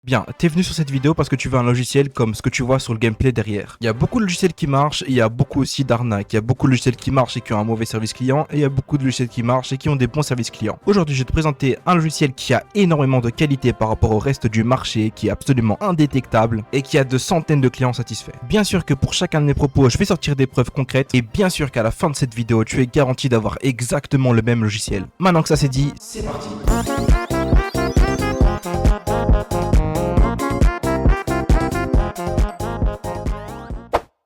Bien, t'es venu sur cette vidéo parce que tu veux un logiciel comme ce que tu vois sur le gameplay derrière. Il y a beaucoup de logiciels qui marchent et il y a beaucoup aussi d'arnaques. Il y a beaucoup de logiciels qui marchent et qui ont un mauvais service client et il y a beaucoup de logiciels qui marchent et qui ont des bons services clients. Aujourd'hui, je vais te présenter un logiciel qui a énormément de qualité par rapport au reste du marché, qui est absolument indétectable et qui a de centaines de clients satisfaits. Bien sûr que pour chacun de mes propos, je vais sortir des preuves concrètes et bien sûr qu'à la fin de cette vidéo, tu es garanti d'avoir exactement le même logiciel. Maintenant que ça c'est dit, c'est parti.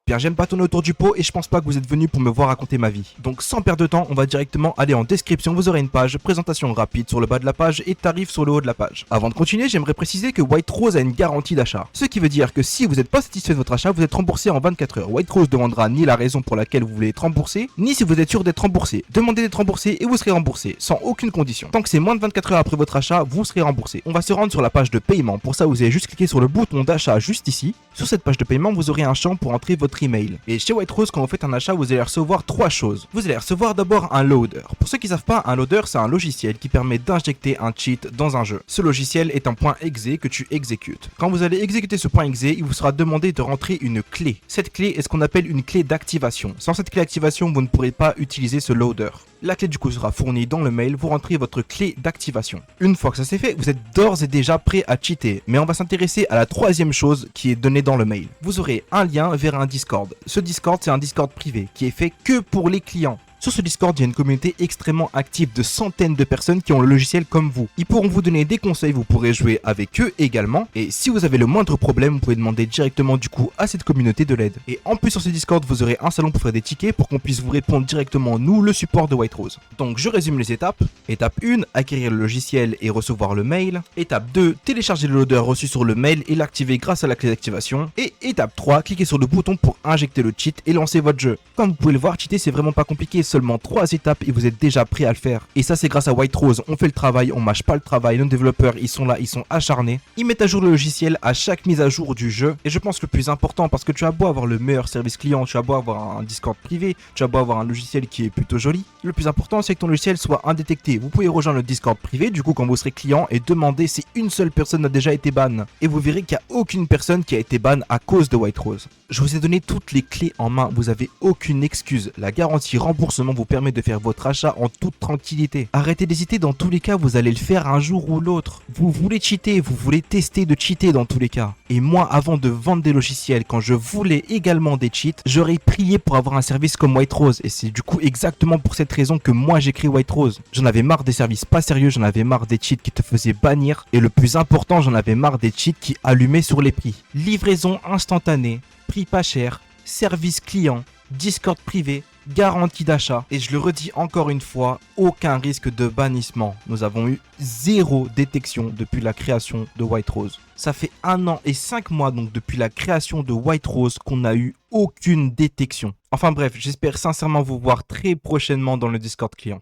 Bien, j'aime pas tourner autour du pot et je pense pas que vous êtes venu pour me voir raconter ma vie. Donc sans perdre de temps, on va directement aller en description, vous aurez une page, présentation rapide sur le bas de la page et tarif sur le haut de la page. Avant de continuer, j'aimerais préciser que White Rose a une garantie d'achat. Ce qui veut dire que si vous n'êtes pas satisfait de votre achat, vous êtes remboursé en 24 heures. White Rose demandera ni la raison pour laquelle vous voulez être remboursé, ni si vous êtes sûr d'être remboursé. Demandez d'être remboursé et vous serez remboursé, sans aucune condition. Tant que c'est moins de 24 heures après votre achat, vous serez remboursé. On va se rendre sur la page de paiement. Pour ça, vous allez juste cliquer sur le bouton d'achat juste ici. Sur cette page de paiement, vous aurez un champ pour entrer votre email. Et chez White Rose, quand vous faites un achat, vous allez recevoir trois choses. Vous allez recevoir d'abord un loader. Pour ceux qui ne savent pas, un loader, c'est un logiciel qui permet d'injecter un cheat dans un jeu. Ce logiciel est un point exe que tu exécutes. Quand vous allez exécuter ce point exe, il vous sera demandé de rentrer une clé. Cette clé est ce qu'on appelle une clé d'activation. Sans cette clé d'activation, vous ne pourrez pas utiliser ce loader. La clé du coup sera fournie dans le mail, vous rentrez votre clé d'activation. Une fois que ça c'est fait, vous êtes d'ores et déjà prêt à cheater. Mais on va s'intéresser à la troisième chose qui est donnée dans le mail. Vous aurez un lien vers un Discord. Ce Discord, c'est un Discord privé qui est fait que pour les clients. Sur ce Discord, il y a une communauté extrêmement active de centaines de personnes qui ont le logiciel comme vous. Ils pourront vous donner des conseils, vous pourrez jouer avec eux également. Et si vous avez le moindre problème, vous pouvez demander directement du coup à cette communauté de l'aide. Et en plus sur ce Discord, vous aurez un salon pour faire des tickets pour qu'on puisse vous répondre directement, nous, le support de White Rose. Donc je résume les étapes. Étape 1, acquérir le logiciel et recevoir le mail. Étape 2, télécharger le loader reçu sur le mail et l'activer grâce à la clé d'activation. Et étape 3, cliquez sur le bouton pour injecter le cheat et lancer votre jeu. Comme vous pouvez le voir, cheater c'est vraiment pas compliqué. Seulement 3 étapes et vous êtes déjà prêt à le faire. Et ça c'est grâce à White Rose, on fait le travail, on mâche pas le travail, nos développeurs ils sont là, ils sont acharnés. Ils mettent à jour le logiciel à chaque mise à jour du jeu. Et je pense que le plus important, parce que tu as beau avoir le meilleur service client, tu as beau avoir un Discord privé, tu as beau avoir un logiciel qui est plutôt joli, le plus important c'est que ton logiciel soit indétecté. Vous pouvez rejoindre le Discord privé du coup quand vous serez client et demander si une seule personne a déjà été ban. Et vous verrez qu'il n'y a aucune personne qui a été ban à cause de White Rose. Je vous ai donné toutes les clés en main, vous avez aucune excuse. La garantie remboursement vous permet de faire votre achat en toute tranquillité. Arrêtez d'hésiter, dans tous les cas vous allez le faire un jour ou l'autre. Vous voulez cheater, vous voulez tester de cheater dans tous les cas. Et moi avant de vendre des logiciels, quand je voulais également des cheats, j'aurais prié pour avoir un service comme White Rose. Et c'est du coup exactement pour cette raison que moi j'ai créé White Rose. J'en avais marre des services pas sérieux, j'en avais marre des cheats qui te faisaient bannir. Et le plus important, j'en avais marre des cheats qui allumaient sur les prix. Livraison instantanée, prix pas cher, service client, Discord privé, garantie d'achat. Et je le redis encore une fois, aucun risque de bannissement. Nous avons eu 0 détection depuis la création de White Rose. Ça fait 1 an et 5 mois donc depuis la création de White Rose qu'on n'a eu aucune détection. Enfin bref, j'espère sincèrement vous voir très prochainement dans le Discord client.